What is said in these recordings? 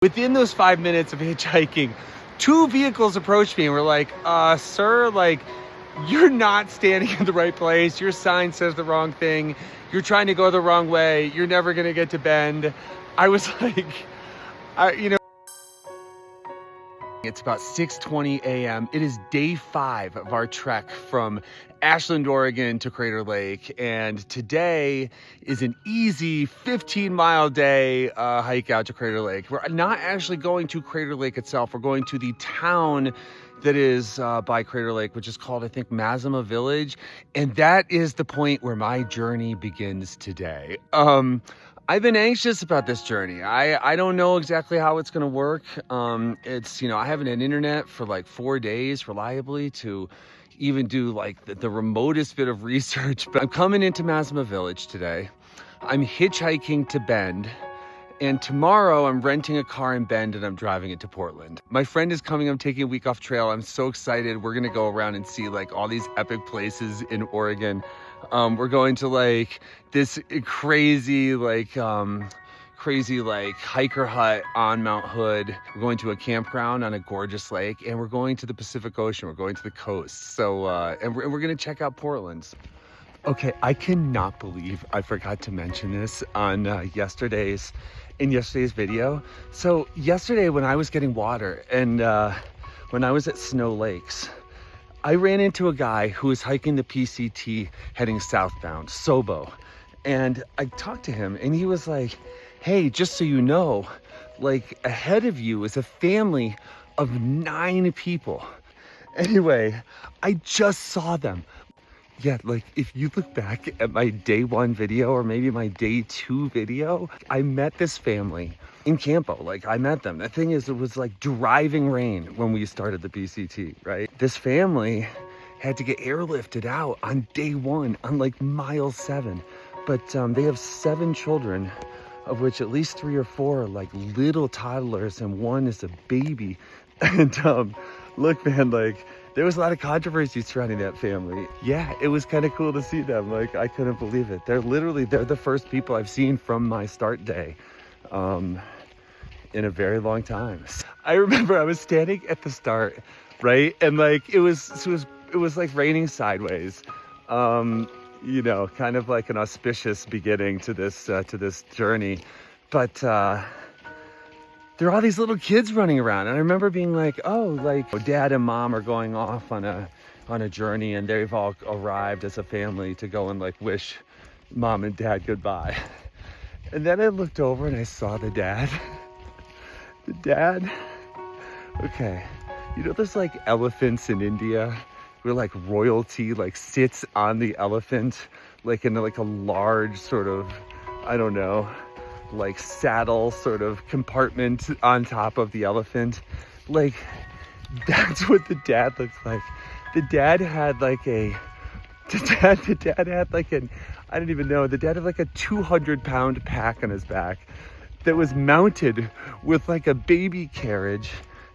Within those 5 minutes of hitchhiking, 2 vehicles approached me and were like, sir, like, you're not standing in the right place. Your sign says the wrong thing. You're trying to go the wrong way. You're never going to get to Bend. I was like, it's about 6:20 a.m. It is day 5 of our trek from Ashland, Oregon to Crater Lake. And today is an easy 15-mile day hike out to Crater Lake. We're not actually going to Crater Lake itself. We're going to the town that is by Crater Lake, which is called, I think, Mazama Village. And that is the point where my journey begins today. I've been anxious about this journey. I don't know exactly how it's going to work. I haven't had internet for like 4 days reliably to even do like the remotest bit of research. But I'm coming into Mazama Village today. I'm hitchhiking to Bend. And tomorrow I'm renting a car in Bend and I'm driving it to Portland. My friend is coming. I'm taking a week off trail. I'm so excited. We're going to go around and see like all these epic places in Oregon. We're going to like this crazy hiker hut on Mount Hood. We're going to a campground on a gorgeous lake, and we're going to the Pacific Ocean. We're going to the coast. So, and we're going to check out Portland. Okay, I cannot believe I forgot to mention this on yesterday's video. So yesterday when I was getting water and when I was at Snow Lakes, I ran into a guy who was hiking the PCT heading southbound, Sobo. And I talked to him and he was like, hey, just so you know, like ahead of you is a family of 9 people. Anyway, I just saw them. Yeah, like if you look back at my day 1 video or maybe my day 2 video, I met this family in Campo. Like I met them. The thing is, it was like driving rain when we started the PCT, right? This family had to get airlifted out on day 1 on like mile 7. But they have 7 children, of which at least 3 or 4 are like little toddlers and 1 is a baby. And look, man, like there was a lot of controversy surrounding that family. Yeah, it was kind of cool to see them. Like, I couldn't believe it. They're the first people I've seen from my start day in a very long time. I remember I was standing at the start, right? And like, it was like raining sideways. Kind of like an auspicious beginning to this journey. But there are all these little kids running around, and I remember being like, oh, like dad and mom are going off on a journey, and they've all arrived as a family to go and like wish mom and dad goodbye. And then I looked over and I saw the dad. The dad, okay, there's like elephants in India where like royalty like sits on the elephant, like in like a large sort of, I don't know, like saddle sort of compartment on top of the elephant. Like that's what the dad looks like. The dad had like a 200-pound pack on his back that was mounted with like a baby carriage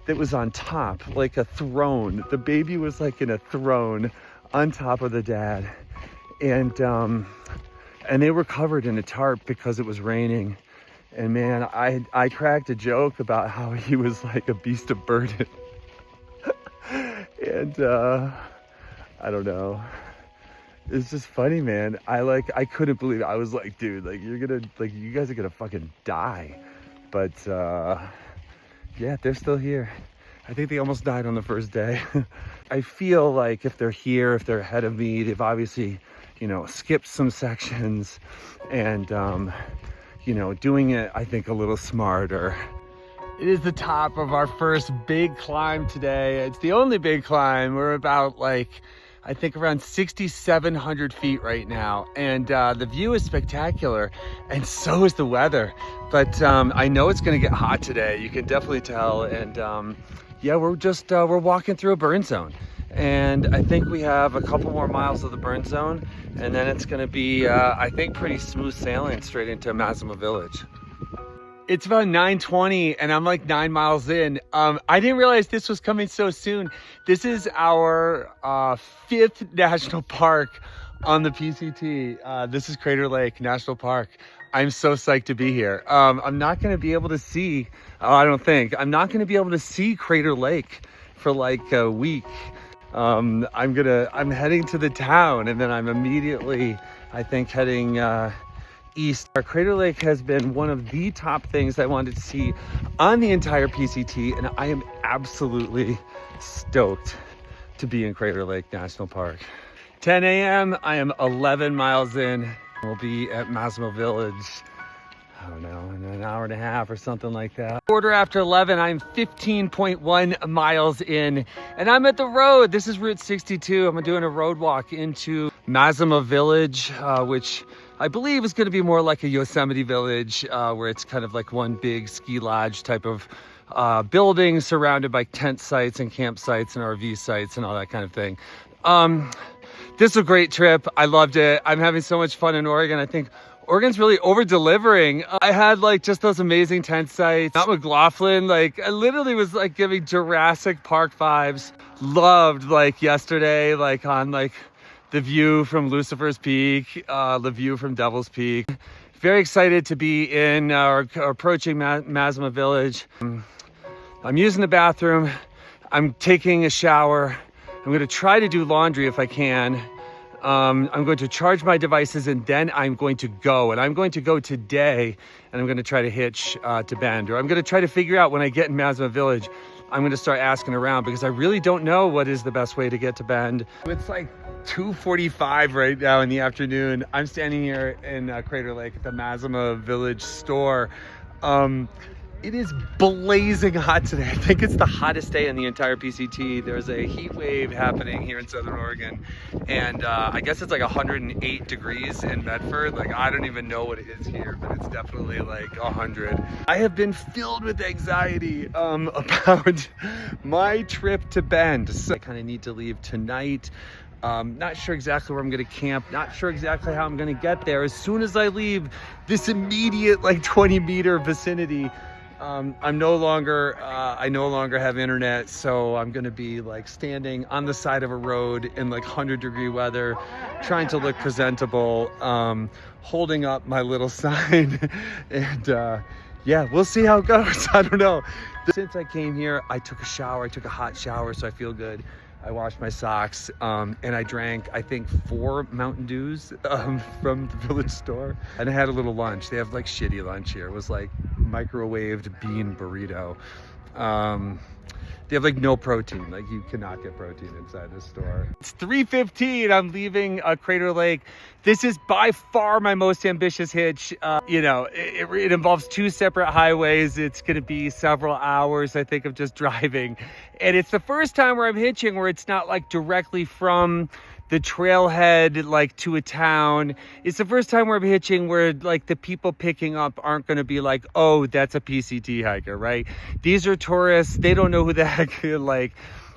that was on top, like a throne. The baby was like in a throne on top of the dad. And they were covered in a tarp because it was raining. And man, I cracked a joke about how he was like a beast of burden. And I don't know. It's just funny, man. I couldn't believe it. I was like, dude, like you guys are gonna fucking die. But yeah, they're still here. I think they almost died on the first day. I feel like if they're here, if they're ahead of me, they've obviously, skipped some sections and doing it, I think, a little smarter. It is the top of our first big climb today. It's the only big climb. We're about I think around 6,700 feet right now. And the view is spectacular, and so is the weather. But I know it's gonna get hot today. You can definitely tell. And yeah, we're walking through a burn zone. And I think we have a couple more miles of the burn zone, and then it's gonna be, I think, pretty smooth sailing straight into Mazama Village. It's about 9:20 and I'm like 9 miles in. I didn't realize this was coming so soon. This is our 5th national park on the PCT. This is Crater Lake National Park. I'm so psyched to be here. I'm not going to be able to see, I'm not going to be able to see Crater Lake for like a week. I'm heading to the town, and then I'm immediately, I think, heading east. Our Crater Lake has been one of the top things I wanted to see on the entire PCT, and I am absolutely stoked to be in Crater Lake National Park. 10 a.m. I am 11 miles in. We'll be at Massimo Village, I don't know, in an hour and a half or something like that. Quarter after 11, I'm 15.1 miles in, and I'm at the road. This is Route 62. I'm doing a road walk into Massimo Village, which I believe is going to be more like a Yosemite Village, where it's kind of like one big ski lodge type of building surrounded by tent sites and campsites and RV sites and all that kind of thing. This was a great trip. I loved it. I'm having so much fun in Oregon. I think Oregon's really over-delivering. I had like just those amazing tent sites. Mount McLaughlin, like I literally was like giving Jurassic Park vibes. Loved like yesterday, like on like the view from Lucifer's Peak, the view from Devil's Peak. Very excited to be in or approaching Massimo Village. I'm using the bathroom. I'm taking a shower. I'm going to try to do laundry if I can. I'm going to charge my devices, and then I'm going to go. And I'm going to go today, and I'm going to try to hitch to Bend. Or I'm going to try to figure out when I get in Massimo Village, I'm going to start asking around because I really don't know what is the best way to get to Bend. It's like 2:45 right now in the afternoon. I'm standing here in Crater Lake at the Massimo Village store. It is blazing hot today. I think it's the hottest day in the entire PCT. There's a heat wave happening here in Southern Oregon, and I guess it's like 108 degrees in Medford. Like I don't even know what it is here, but it's definitely like 100. I have been filled with anxiety about my trip to Bend. So I kind of need to leave tonight. Not sure exactly where I'm gonna camp, not sure exactly how I'm gonna get there. As soon as I leave this immediate like 20-meter vicinity, I no longer have internet, so I'm gonna be like standing on the side of a road in like 100-degree weather, trying to look presentable, holding up my little sign, and yeah, we'll see how it goes. I don't know. Since I came here, I took a shower. I took a hot shower, so I feel good. I washed my socks, and I drank, I think, 4 Mountain Dews from the village store. And I had a little lunch. They have like shitty lunch here. It was like microwaved bean burrito. They have like no protein. Like you cannot get protein inside the store. It's 3:15. I'm leaving Crater Lake. This is by far my most ambitious hitch. You know, it involves 2 separate highways. It's going to be several hours, I think, of just driving. And it's the first time where I'm hitching where it's not like directly from the trailhead like to a town. It's the first time where I'm hitching where like the people picking up aren't going to be like, oh, that's a PCT hiker, right? These are tourists. They don't know who the heck, like,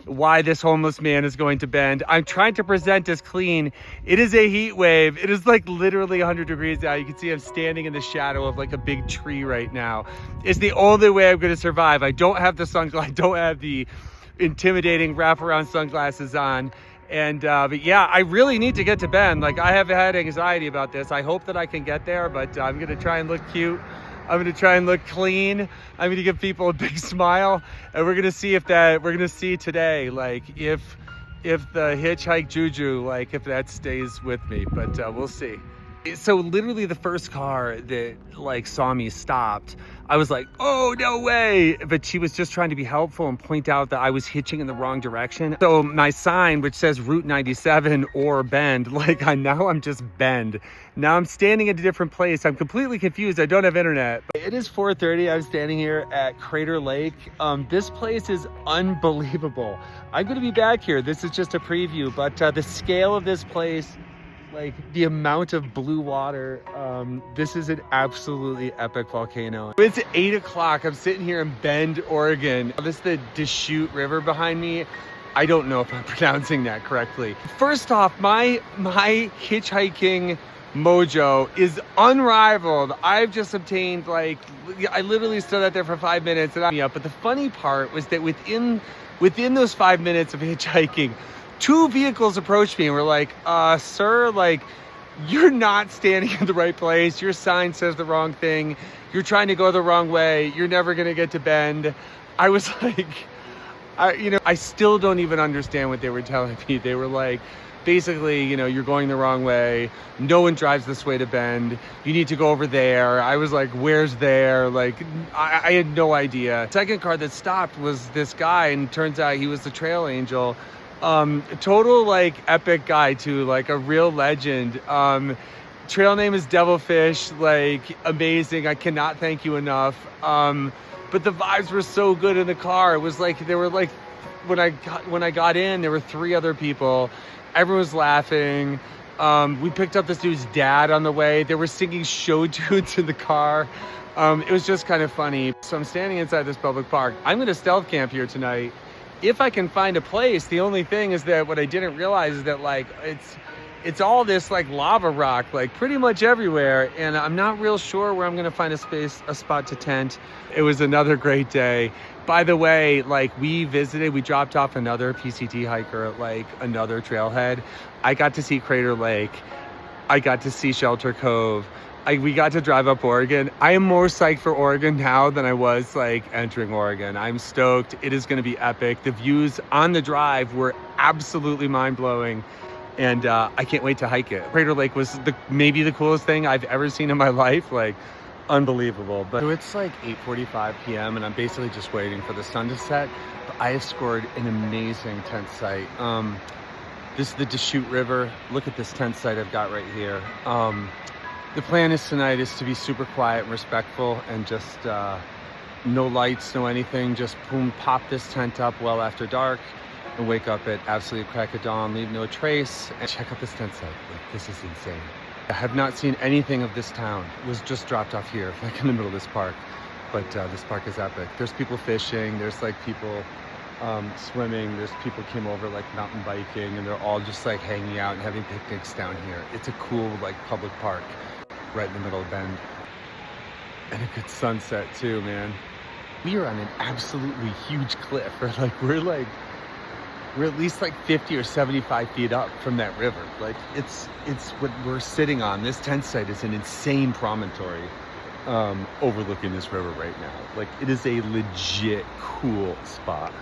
why this homeless man is going to Bend. I'm trying to present as clean. It is a heat wave. It is like literally 100 degrees out. You can see I'm standing in the shadow of like a big tree right now. It's the only way I'm going to survive. I don't have the sunglasses. I don't have the intimidating wraparound sunglasses on. And but yeah, I really need to get to Bend. Like I have had anxiety about this. I hope that I can get there, but I'm gonna try and look cute. I'm gonna try and look clean. I'm gonna give people a big smile, and we're gonna see today, like if the hitchhike juju, like if that stays with me. But we'll see. So literally the first car that like saw me stopped. I was like, oh, no way. But she was just trying to be helpful and point out that I was hitching in the wrong direction. So my sign, which says Route 97 or Bend, like I'm just Bend. Now I'm standing at a different place. I'm completely confused. I don't have internet. It is 4:30. I'm standing here at Crater Lake. This place is unbelievable. I'm going to be back here. This is just a preview, but the scale of this place, like the amount of blue water, this is an absolutely epic volcano. It's 8 o'clock. I'm sitting here in Bend, Oregon. This is the Deschutes River behind me. I don't know if I'm pronouncing that correctly. First off, my hitchhiking mojo is unrivaled. I've just obtained, like, I literally stood out there for 5 minutes and I'm up. But the funny part was that within those 5 minutes of hitchhiking, 2 vehicles approached me and were like, sir, like, you're not standing in the right place. Your sign says the wrong thing. You're trying to go the wrong way. You're never going to get to Bend. I was like, I still don't even understand what they were telling me. They were like, basically, you're going the wrong way. No one drives this way to Bend. You need to go over there. I was like, where's there? Like, I had no idea. Second car that stopped was this guy, and turns out he was the trail angel. Total like epic guy too, like a real legend. Trail name is Devilfish, like amazing. I cannot thank you enough. But the vibes were so good in the car. It was like, there were like, when I got in, there were 3 other people. Everyone was laughing. We picked up this dude's dad on the way. They were singing show tunes in the car. It was just kind of funny. So I'm standing inside this public park. I'm gonna stealth camp here tonight. If I can find a place. The only thing is that what I didn't realize is that like it's all this like lava rock, like pretty much everywhere, and I'm not real sure where I'm gonna find a spot to tent. It was another great day. By the way, like we dropped off another PCT hiker at like another trailhead. I got to see Crater Lake. I got to see Shelter Cove. We got to drive up Oregon. I am more psyched for Oregon now than I was like entering Oregon. I'm stoked. It is going to be epic. The views on the drive were absolutely mind-blowing, and I can't wait to hike it. Crater Lake was maybe the coolest thing I've ever seen in my life. Like, unbelievable. But so it's like 8:45 p.m. and I'm basically just waiting for the sun to set. But I have scored an amazing tent site. This is the Deschutes River. Look at this tent site I've got right here. The plan tonight is to be super quiet and respectful, and just no lights, no anything. Just boom, pop this tent up well after dark and wake up at absolute crack of dawn, leave no trace, and check out this tent site. Like, this is insane. I have not seen anything of this town. It was just dropped off here, like in the middle of this park. But this park is epic. There's people fishing, there's like people swimming, there's people came over like mountain biking, and they're all just like hanging out and having picnics down here. It's a cool like public park right in the middle of Bend. And a good sunset too, man. We are on an absolutely huge cliff. We're at least like 50 or 75 feet up from that river. Like it's what we're sitting on. This tent site is an insane promontory overlooking this river right now. Like, it is a legit cool spot.